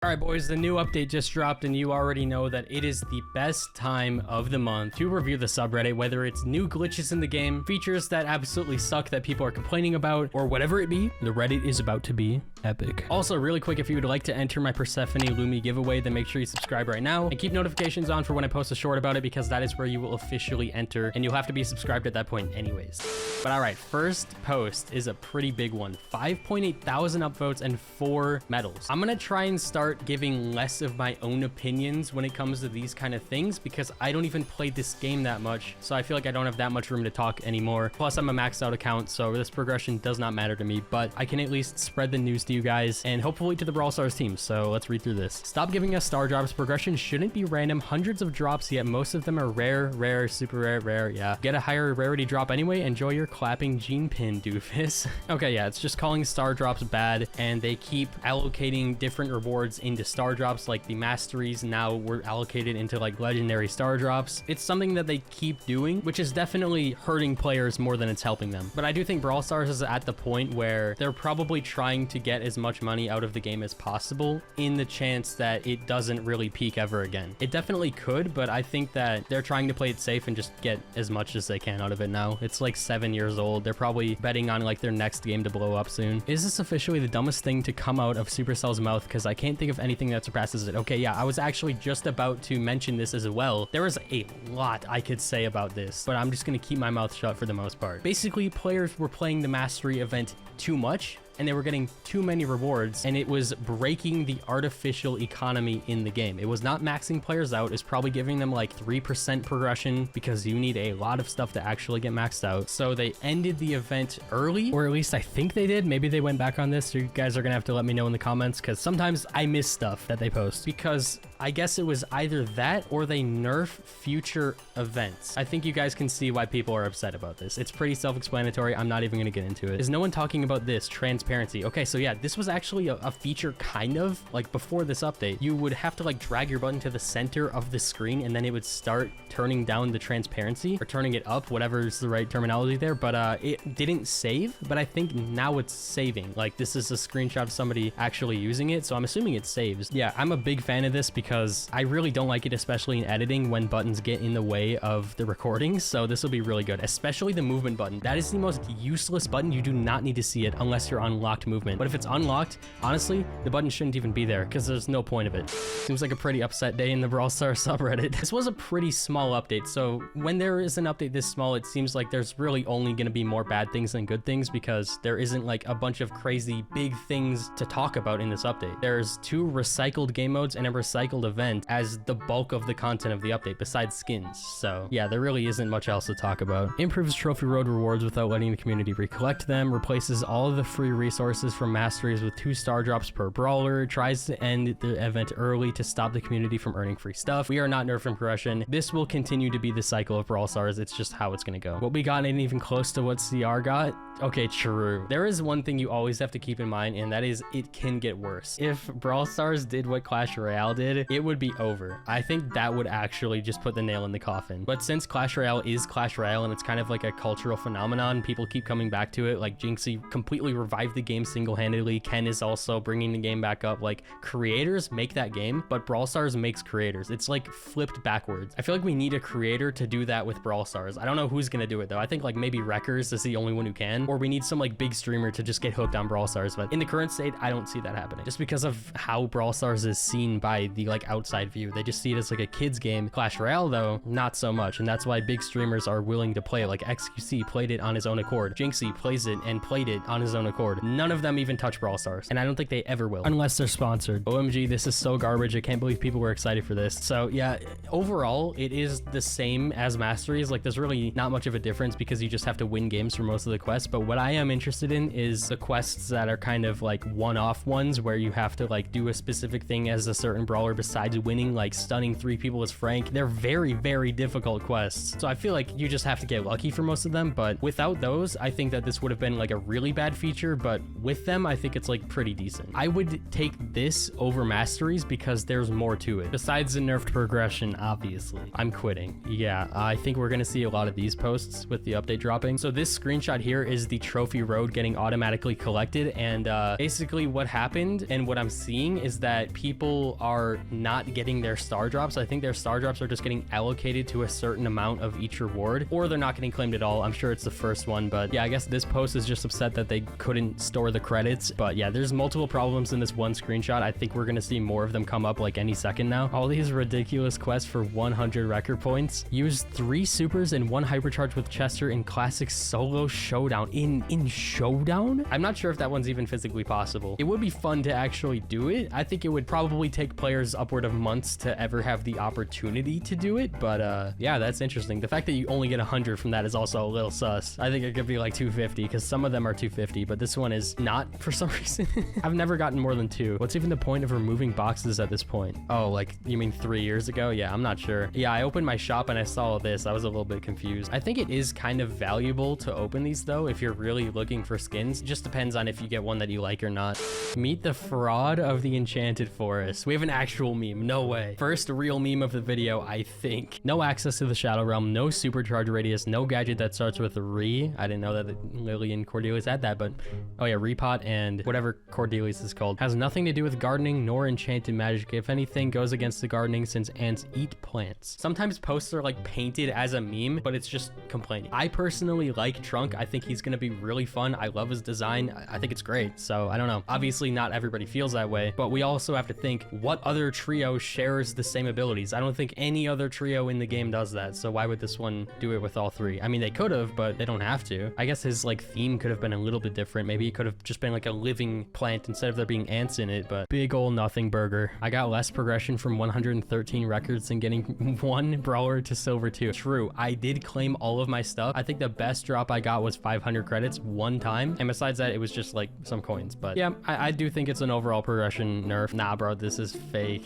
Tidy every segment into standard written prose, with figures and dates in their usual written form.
All right, boys, the new update just dropped, and you already know that it is the best time of the month to review the subreddit, whether it's new glitches in the game, features that absolutely suck that people are complaining about, or whatever it be. The Reddit is about to be epic. Also, really quick, if you would like to enter my Persephone Lumi giveaway, then make sure you subscribe right now and keep notifications on for when I post a short about it, because that is where you will officially enter, and you'll have to be subscribed at that point anyways. But all right, first post is a pretty big one. 5.8 thousand upvotes and 4 medals. I'm gonna try and start giving less of my own opinions when it comes to these kind of things, because I don't even play this game that much, so I feel like I don't have that much room to talk anymore. Plus, I'm a maxed out account, so this progression does not matter to me, but I can at least spread the news to you guys and hopefully to the Brawl Stars team. So let's read through this. Stop giving us star drops. Progression shouldn't be random. Hundreds of drops, yet most of them are rare, super rare. Yeah, get a higher rarity drop anyway. Enjoy your clapping gene pin, doofus. Okay, yeah, it's just calling star drops bad, and they keep allocating different rewards into star drops. Like the masteries now were allocated into like legendary star drops. It's something that they keep doing, which is definitely hurting players more than it's helping them. But I do think Brawl Stars is at the point where they're probably trying to get as much money out of the game as possible in the chance that it doesn't really peak ever again. It definitely could, but I think that they're trying to play it safe and just get as much as they can out of it now. It's like 7 years old. They're probably betting on like their next game to blow up soon. Is this officially the dumbest thing to come out of Supercell's mouth? Because I can't think of anything that surpasses it. Okay, yeah, I was actually just about to mention this as well. There is a lot I could say about this, but I'm just gonna keep my mouth shut for the most part. Basically, players were playing the mastery event too much, and they were getting too many rewards, and it was breaking the artificial economy in the game. It was not maxing players out. It's probably giving them like 3% progression, because you need a lot of stuff to actually get maxed out. So they ended the event early, or at least I think they did. Maybe they went back on this, so you guys are gonna have to let me know in the comments, because sometimes I miss stuff that they post, because I guess it was either that or they nerf future events. I think you guys can see why people are upset about this. It's pretty self-explanatory. I'm not even gonna get into it. Is no one talking about this? Transparency. Okay, so yeah, this was actually a feature kind of like before this update. You would have to like drag your button to the center of the screen, and then it would start turning down the transparency, or turning it up, whatever is the right terminology there. But it didn't save, but I think now it's saving. Like, this is a screenshot of somebody actually using it, so I'm assuming it saves. Yeah, I'm a big fan of this because I really don't like it, especially in editing, when buttons get in the way of the recording. So this will be really good, especially the movement button. That is the most useless button. You do not need to see it unless you're on locked movement. But if it's unlocked, honestly, the button shouldn't even be there, because there's no point of it. Seems like a pretty upset day in the Brawl Stars subreddit. This was a pretty small update, so when there is an update this small, it seems like there's really only going to be more bad things than good things, because there isn't like a bunch of crazy big things to talk about in this update. There's 2 recycled game modes and a recycled event as the bulk of the content of the update, besides skins. So yeah, there really isn't much else to talk about. Improves trophy road rewards without letting the community recollect them. Replaces all of the free resources from masteries with 2 star drops per brawler. Tries to end the event early to stop the community from earning free stuff. We are not nerfing progression. This will continue to be the cycle of Brawl Stars. It's just how it's gonna go. What we got ain't even close to what CR got. Okay, true. There is one thing you always have to keep in mind, and that is it can get worse. If Brawl Stars did what Clash Royale did, it would be over. I think that would actually just put the nail in the coffin. But since Clash Royale is Clash Royale, and it's kind of like a cultural phenomenon, people keep coming back to it. Like, Jinxie completely revived the game single-handedly. Ken is also bringing the game back up. Like, creators make that game, but Brawl Stars makes creators. It's like flipped backwards. I feel like we need a creator to do that with Brawl Stars. I don't know who's gonna do it though. I think like maybe Wreckers is the only one who can, or we need some like big streamer to just get hooked on Brawl Stars. But in the current state, I don't see that happening, just because of how Brawl Stars is seen by the like outside view. They just see it as like a kid's game. Clash Royale though, not so much, and that's why big streamers are willing to play it. Like XQC played it on his own accord. Jinxie plays it and played it on his own accord. None of them even touch Brawl Stars, and I don't think they ever will, unless they're sponsored. OMG, this is so garbage. I can't believe people were excited for this. So yeah, overall, it is the same as Masteries. Like, there's really not much of a difference, because you just have to win games for most of the quests. But what I am interested in is the quests that are kind of like one-off ones, where you have to like do a specific thing as a certain brawler besides winning, like stunning 3 people as Frank. They're very, very difficult quests. So I feel like you just have to get lucky for most of them. But without those, I think that this would have been like a really bad feature. But but with them, I think it's like pretty decent. I would take this over masteries because there's more to it. Besides the nerfed progression, obviously. I'm quitting. Yeah, I think we're gonna see a lot of these posts with the update dropping. So this screenshot here is the trophy road getting automatically collected, and basically what happened and what I'm seeing is that people are not getting their star drops. I think their star drops are just getting allocated to a certain amount of each reward, or they're not getting claimed at all. I'm sure it's the first one, but yeah, I guess this post is just upset that they couldn't store the credits. But yeah, there's multiple problems in this one screenshot. I think we're gonna see more of them come up like any second now. All these ridiculous quests for 100 record points. Use 3 supers and 1 hypercharge with Chester in classic solo showdown. In showdown? I'm not sure if that one's even physically possible. It would be fun to actually do it. I think it would probably take players upward of months to ever have the opportunity to do it, but yeah, that's interesting. The fact that you only get 100 from that is also a little sus. I think it could be like 250 because some of them are 250, but this one is not for some reason. I've never gotten more than 2. What's even the point of removing boxes at this point? Oh, like you mean 3 years ago? Yeah, I'm not sure. Yeah, I opened my shop and I saw this. I was a little bit confused. I think it is kind of valuable to open these though if you're really looking for skins. It just depends on if you get one that you like or not. Meet the fraud of the Enchanted Forest. We have an actual meme. No way. First real meme of the video, I think. No access to the Shadow Realm, no supercharge radius, no gadget that starts with Re. I didn't know that Lily and Cordelius had that, but oh yeah, Repot and whatever Cordelius is called. Has nothing to do with gardening nor enchanted magic. If anything, goes against the gardening since ants eat plants. Sometimes posts are like painted as a meme, but it's just complaining. I personally like Trunk. I think he's gonna be really fun. I love his design. I think it's great. So I don't know. Obviously not everybody feels that way, but we also have to think what other trio shares the same abilities. I don't think any other trio in the game does that. So why would this one do it with all 3? I mean, they could have, but they don't have to. I guess his like theme could have been a little bit different. Maybe it could have just been like a living plant instead of there being ants in it, but big ol' nothing burger. I got less progression from 113 records than getting 1 brawler to silver 2. True, I did claim all of my stuff. I think the best drop I got was 500 credits one time, and besides that, it was just like some coins. But yeah, I do think it's an overall progression nerf. Nah, bro, this is fake.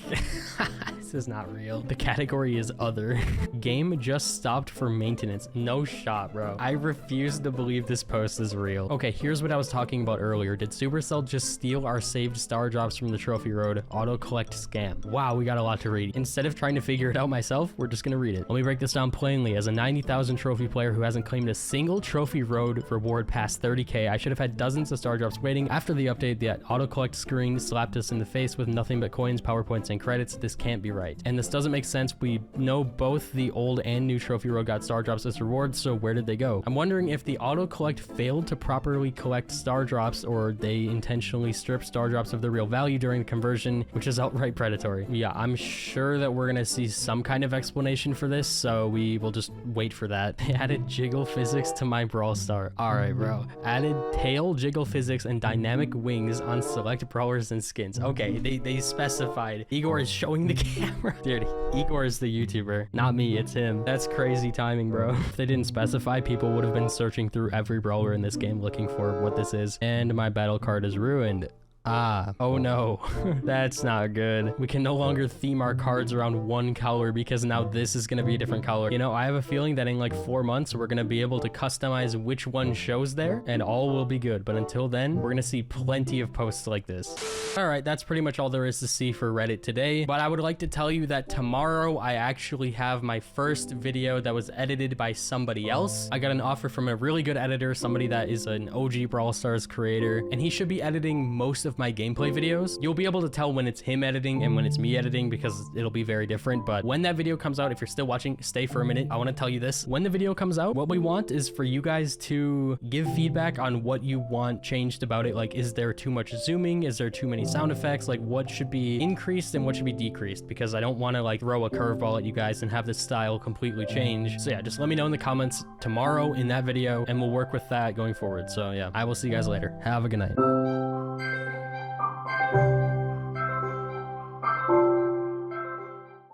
This is not real. The category is other. Game just stopped for maintenance. No shot, bro. I refuse to believe this post is real. Okay, here's what I was talking about earlier. Did Supercell just steal our saved star drops from the trophy road? Auto collect scam. Wow, we got a lot to read. Instead of trying to figure it out myself, we're just gonna read it. Let me break this down plainly. As a 90,000 trophy player who hasn't claimed a single trophy road reward past 30k, I should have had dozens of star drops waiting. After the update, the auto collect screen slapped us in the face with nothing but coins, PowerPoints, and credits. This can't be right. And this doesn't make sense. We know both the old and new trophy road got star drops as rewards, so where did they go? I'm wondering if the auto collect failed to properly collect star drops, or they intentionally stripped star drops of their real value during the conversion, which is outright predatory. Yeah, I'm sure that we're gonna see some kind of explanation for this, so we will just wait for that. They added jiggle physics to my Brawl Star. All right, bro. Added tail jiggle physics and dynamic wings on select brawlers and skins. Okay, they specified. Igor is showing the camera. Dude, Igor is the YouTuber, not me, it's him. That's crazy timing, bro. If they didn't specify, people would have been searching through every brawler in this game looking for what this is. And my battle card is ruined. Ah, oh no, that's not good. We can no longer theme our cards around one color because now this is gonna be a different color. You know, I have a feeling that in like 4 months, we're gonna be able to customize which one shows there and all will be good. But until then, we're gonna see plenty of posts like this. All right, that's pretty much all there is to see for Reddit today. But I would like to tell you that tomorrow I actually have my first video that was edited by somebody else. I got an offer from a really good editor, somebody that is an OG Brawl Stars creator, and he should be editing most of my gameplay videos. You'll be able to tell when it's him editing and when it's me editing because it'll be very different. But when that video comes out, if you're still watching, stay for a minute. I want to tell you this. When the video comes out, what we want is for you guys to give feedback on what you want changed about it. Like, is there too much zooming? Is there too many sound effects? Like, what should be increased and what should be decreased? Because I don't want to like throw a curveball at you guys and have the style completely change. So yeah, just let me know in the comments tomorrow in that video and we'll work with that going forward. So yeah, I will see you guys later. Have a good night.